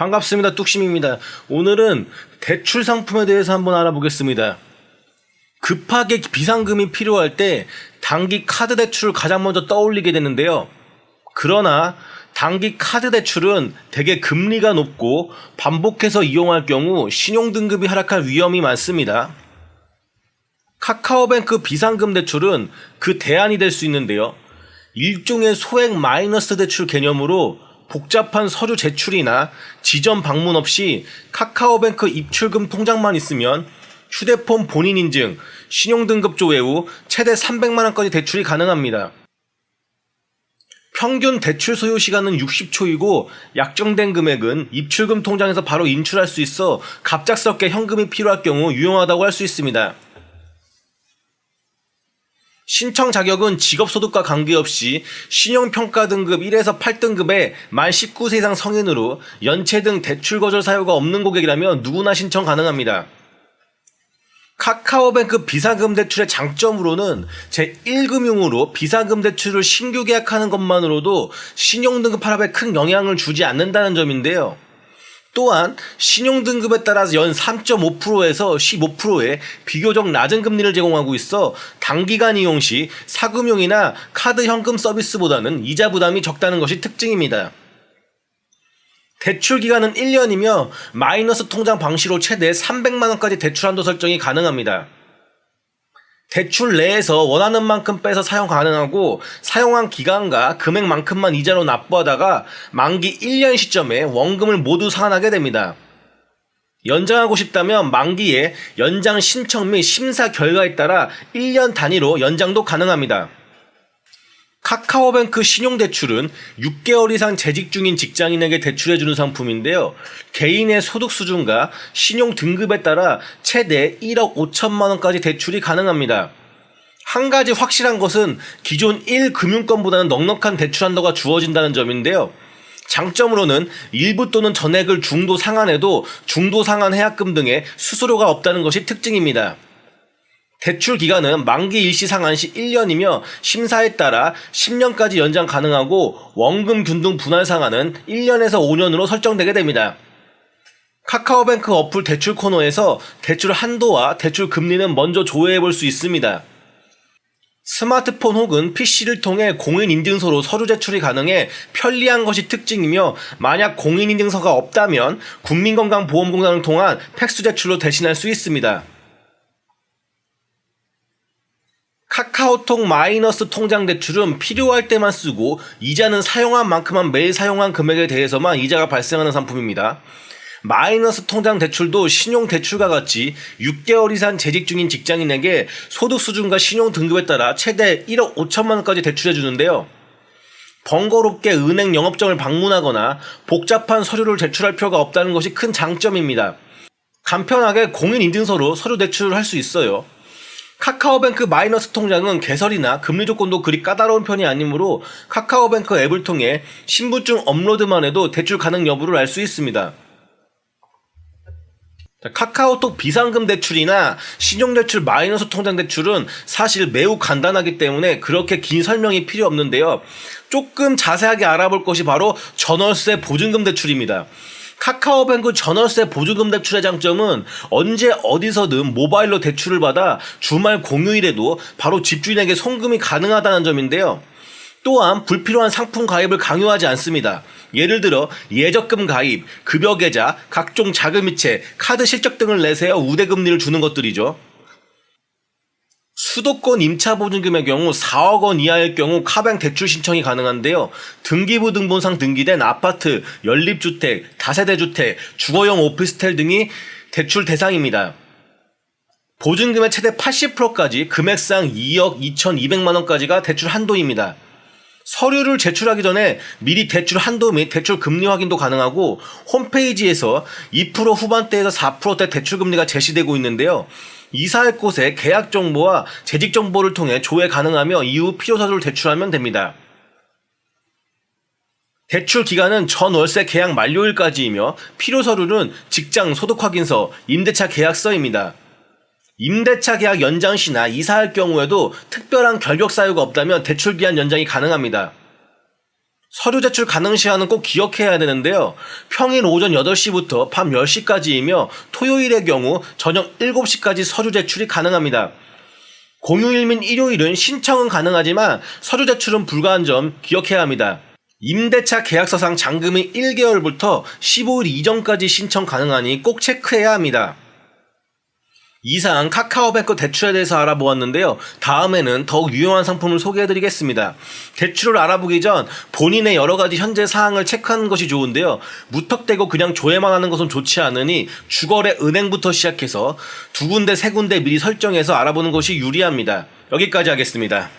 반갑습니다. 뚝심입니다. 오늘은 대출 상품에 대해서 한번 알아보겠습니다. 급하게 비상금이 필요할 때 단기 카드 대출을 가장 먼저 떠올리게 되는데요. 그러나 단기 카드 대출은 대개 금리가 높고 반복해서 이용할 경우 신용등급이 하락할 위험이 많습니다. 카카오뱅크 비상금 대출은 그 대안이 될 수 있는데요. 일종의 소액 마이너스 대출 개념으로 복잡한 서류 제출이나 지점 방문 없이 카카오뱅크 입출금 통장만 있으면 휴대폰 본인 인증, 신용등급조 외후 최대 300만원까지 대출이 가능합니다. 평균 대출 소요 시간은 60초이고 약정된 금액은 입출금 통장에서 바로 인출할 수 있어 갑작스럽게 현금이 필요할 경우 유용하다고 할 수 있습니다. 신청 자격은 직업소득과 관계없이 신용평가 등급 1에서 8등급에 만 19세 이상 성인으로 연체 등 대출 거절 사유가 없는 고객이라면 누구나 신청 가능합니다. 카카오뱅크 비상금 대출의 장점으로는 제1금융으로 비상금 대출을 신규 계약하는 것만으로도 신용등급 하락에 큰 영향을 주지 않는다는 점인데요. 또한 신용등급에 따라서 연 3.5%에서 15%의 비교적 낮은 금리를 제공하고 있어 단기간 이용 시 사금융이나 카드 현금 서비스보다는 이자 부담이 적다는 것이 특징입니다. 대출 기간은 1년이며 마이너스 통장 방식으로 최대 300만원까지 대출 한도 설정이 가능합니다. 대출 내에서 원하는 만큼 빼서 사용 가능하고 사용한 기간과 금액만큼만 이자로 납부하다가 만기 1년 시점에 원금을 모두 상환하게 됩니다. 연장하고 싶다면 만기에 연장 신청 및 심사 결과에 따라 1년 단위로 연장도 가능합니다. 카카오뱅크 신용대출은 6개월 이상 재직 중인 직장인에게 대출해주는 상품인데요. 개인의 소득 수준과 신용 등급에 따라 최대 1억 5천만원까지 대출이 가능합니다. 한 가지 확실한 것은 기존 1금융권보다는 넉넉한 대출 한도가 주어진다는 점인데요. 장점으로는 일부 또는 전액을 중도 상환해도 중도 상환 해약금 등의 수수료가 없다는 것이 특징입니다. 대출 기간은 만기 일시 상환 시 1년이며 심사에 따라 10년까지 연장 가능하고 원금 균등 분할 상환은 1년에서 5년으로 설정되게 됩니다. 카카오뱅크 어플 대출 코너에서 대출 한도와 대출 금리는 먼저 조회해 볼 수 있습니다. 스마트폰 혹은 PC를 통해 공인인증서로 서류 제출이 가능해 편리한 것이 특징이며 만약 공인인증서가 없다면 국민건강보험공단을 통한 팩스 제출로 대신할 수 있습니다. 카카오톡 마이너스 통장 대출은 필요할 때만 쓰고 이자는 사용한 만큼만 매일 사용한 금액에 대해서만 이자가 발생하는 상품입니다. 마이너스 통장 대출도 신용 대출과 같이 6개월 이상 재직 중인 직장인에게 소득 수준과 신용 등급에 따라 최대 1억 5천만원까지 대출해 주는데요. 번거롭게 은행 영업점을 방문하거나 복잡한 서류를 제출할 필요가 없다는 것이 큰 장점입니다. 간편하게 공인인증서로 서류 대출을 할 수 있어요. 카카오뱅크 마이너스 통장은 개설이나 금리 조건도 그리 까다로운 편이 아니므로 카카오뱅크 앱을 통해 신분증 업로드만 해도 대출 가능 여부를 알 수 있습니다. 카카오톡 비상금 대출이나 신용대출 마이너스 통장 대출은 사실 매우 간단하기 때문에 그렇게 긴 설명이 필요 없는데요. 조금 자세하게 알아볼 것이 바로 전월세 보증금 대출입니다. 카카오뱅크 전월세 보증금 대출의 장점은 언제 어디서든 모바일로 대출을 받아 주말 공휴일에도 바로 집주인에게 송금이 가능하다는 점인데요. 또한 불필요한 상품 가입을 강요하지 않습니다. 예를 들어 예적금 가입, 급여 계좌, 각종 자금이체, 카드 실적 등을 내세워 우대금리를 주는 것들이죠. 수도권 임차보증금의 경우 4억 원 이하일 경우 카뱅 대출 신청이 가능한데요. 등기부 등본상 등기된 아파트, 연립주택, 다세대주택, 주거용 오피스텔 등이 대출 대상입니다. 보증금의 최대 80%까지 금액상 2억 2,200만원까지가 대출 한도입니다. 서류를 제출하기 전에 미리 대출 한도 및 대출 금리 확인도 가능하고 홈페이지에서 2% 후반대에서 4%대 대출 금리가 제시되고 있는데요. 이사할 곳의 계약 정보와 재직 정보를 통해 조회 가능하며 이후 필요 서류를 제출하면 됩니다. 대출 기간은 전월세 계약 만료일까지이며 필요 서류는 직장 소득 확인서, 임대차 계약서입니다. 임대차 계약 연장 시나 이사할 경우에도 특별한 결격 사유가 없다면 대출 기한 연장이 가능합니다. 서류 제출 가능 시한은 꼭 기억해야 되는데요. 평일 오전 8시부터 밤 10시까지이며 토요일의 경우 저녁 7시까지 서류 제출이 가능합니다. 공휴일 및 일요일은 신청은 가능하지만 서류 제출은 불가한 점 기억해야 합니다. 임대차 계약서상 잔금이 1개월부터 15일 이전까지 신청 가능하니 꼭 체크해야 합니다. 이상 카카오뱅크 대출에 대해서 알아보았는데요. 다음에는 더욱 유용한 상품을 소개해드리겠습니다. 대출을 알아보기 전 본인의 여러가지 현재 사항을 체크하는 것이 좋은데요. 무턱대고 그냥 조회만 하는 것은 좋지 않으니 주거래 은행부터 시작해서 2군데 3군데 미리 설정해서 알아보는 것이 유리합니다. 여기까지 하겠습니다.